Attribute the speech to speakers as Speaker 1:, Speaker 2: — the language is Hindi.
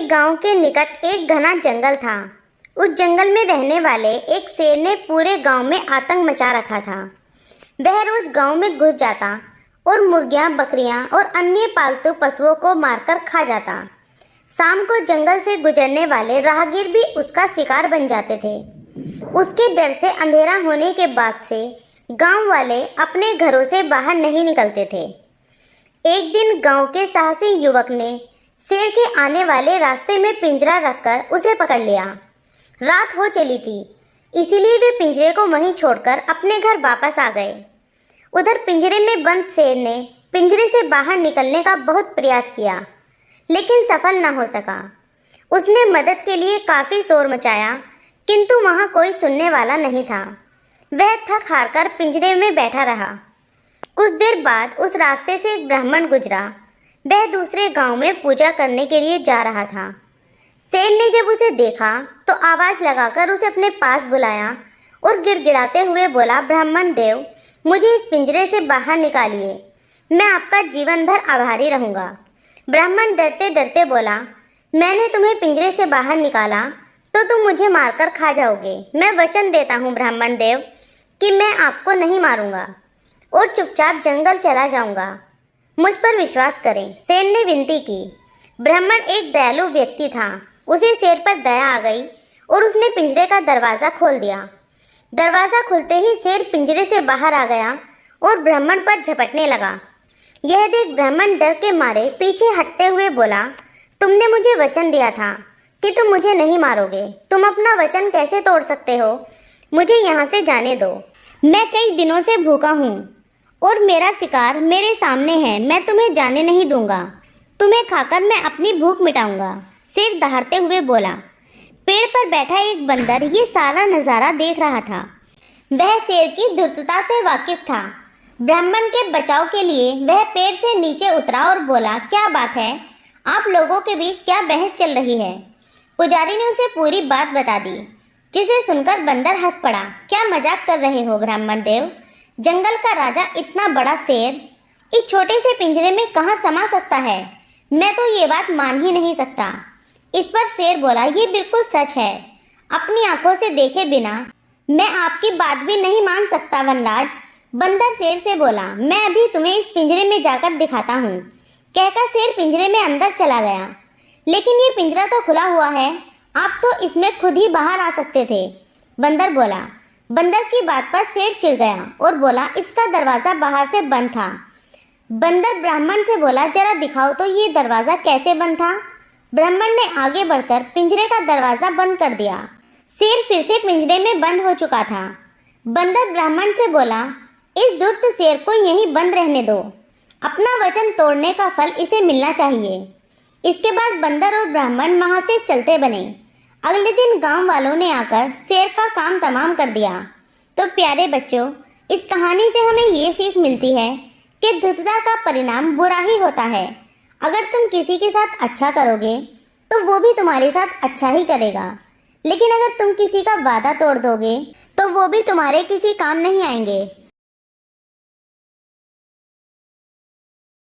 Speaker 1: एक गांव के निकट एक घना जंगल था। उस जंगल में रहने वाले एक शेर ने पूरे गांव में आतंक मचा रखा था। वह रोज गांव में घुस जाता और मुर्गियां, बकरियां और अन्य पालतू पशुओं को मारकर खा जाता। शाम को जंगल से गुजरने वाले राहगीर भी उसका शिकार बन जाते थे। उसके डर से अंधेरा होने के बाद से गांव वाले अपने घरों से बाहर नहीं निकलते थे। एक दिन गांव के साहसी युवक ने शेर के आने वाले रास्ते में पिंजरा रखकर उसे पकड़ लिया। रात हो चली थी, इसीलिए वे पिंजरे को वहीं छोड़कर अपने घर वापस आ गए। उधर पिंजरे में बंद शेर ने पिंजरे से बाहर निकलने का बहुत प्रयास किया, लेकिन सफल न हो सका। उसने मदद के लिए काफ़ी शोर मचाया, किंतु वहाँ कोई सुनने वाला नहीं था। वह थक हारकर पिंजरे में बैठा रहा। कुछ देर बाद उस रास्ते से एक ब्राह्मण गुजरा। वह दूसरे गांव में पूजा करने के लिए जा रहा था। शेर ने जब उसे देखा तो आवाज़ लगाकर उसे अपने पास बुलाया और गिड़गिड़ाते हुए बोला, ब्राह्मण देव, मुझे इस पिंजरे से बाहर निकालिए, मैं आपका जीवन भर आभारी रहूँगा। ब्राह्मण डरते डरते बोला, मैंने तुम्हें पिंजरे से बाहर निकाला तो तुम मुझे मारकर खा जाओगे। मैं वचन देता हूँ ब्राह्मण देव कि मैं आपको नहीं मारूंगा और चुपचाप जंगल चला जाऊंगा। मुझ पर विश्वास करें, शेर ने विनती की। ब्राह्मण एक दयालु व्यक्ति था। उसे शेर पर दया आ गई और उसने पिंजरे का दरवाज़ा खोल दिया। दरवाज़ा खुलते ही शेर पिंजरे से बाहर आ गया और ब्राह्मण पर झपटने लगा। यह देख ब्राह्मण डर के मारे पीछे हटते हुए बोला, तुमने मुझे वचन दिया था कि तुम मुझे नहीं मारोगे। तुम अपना वचन कैसे तोड़ सकते हो? मुझे यहाँ से जाने दो। मैं कई दिनों से भूखा हूँ और मेरा शिकार मेरे सामने है। मैं तुम्हें जाने नहीं दूंगा। तुम्हें खाकर मैं अपनी भूख मिटाऊंगा। शेर दहाड़ते हुए बोला। पेड़ पर बैठा एक बंदर ये सारा नज़ारा देख रहा था। वह शेर की धूर्तता से वाकिफ था। ब्राह्मण के बचाव के लिए वह पेड़ से नीचे उतरा और बोला, क्या बात है, आप लोगों के बीच क्या बहस चल रही है? पुजारी ने उसे पूरी बात बता दी, जिसे सुनकर बंदर हंस पड़ा। क्या मजाक कर रहे हो ब्राह्मण देव? जंगल का राजा इतना बड़ा शेर इस छोटे से पिंजरे में कहाँ समा सकता है? मैं तो ये बात मान ही नहीं सकता। इस पर शेर बोला, ये बिल्कुल सच है। अपनी आंखों से देखे बिना मैं आपकी बात भी नहीं मान सकता वनराज। बंदर शेर से बोला, मैं अभी तुम्हें इस पिंजरे में जाकर दिखाता हूँ। कहकर शेर पिंजरे में अंदर चला गया। लेकिन ये पिंजरा तो खुला हुआ है, आप तो इसमें खुद ही बाहर आ सकते थे। बंदर बोला। बंदर की बात पर शेर चिढ़ गया और बोला, इसका दरवाज़ा बाहर से बंद था। बंदर ब्राह्मण से बोला, जरा दिखाओ तो ये दरवाज़ा कैसे बंद था? ब्राह्मण ने आगे बढ़कर पिंजरे का दरवाज़ा बंद कर दिया। शेर फिर से पिंजरे में बंद हो चुका था। बंदर ब्राह्मण से बोला, इस दुष्ट शेर को यहीं बंद रहने दो। अपना वचन तोड़ने का फल इसे मिलना चाहिए। इसके बाद बंदर और ब्राह्मण वहाँ से चलते बने। अगले दिन गांव वालों ने आकर शेर का काम तमाम कर दिया। तो प्यारे बच्चों, इस कहानी से हमें ये सीख मिलती है कि धूर्तता का परिणाम बुरा ही होता है। अगर तुम किसी के साथ अच्छा करोगे तो वो भी तुम्हारे साथ अच्छा ही करेगा, लेकिन अगर तुम किसी का वादा तोड़ दोगे तो वो भी तुम्हारे किसी काम नहीं आएंगे।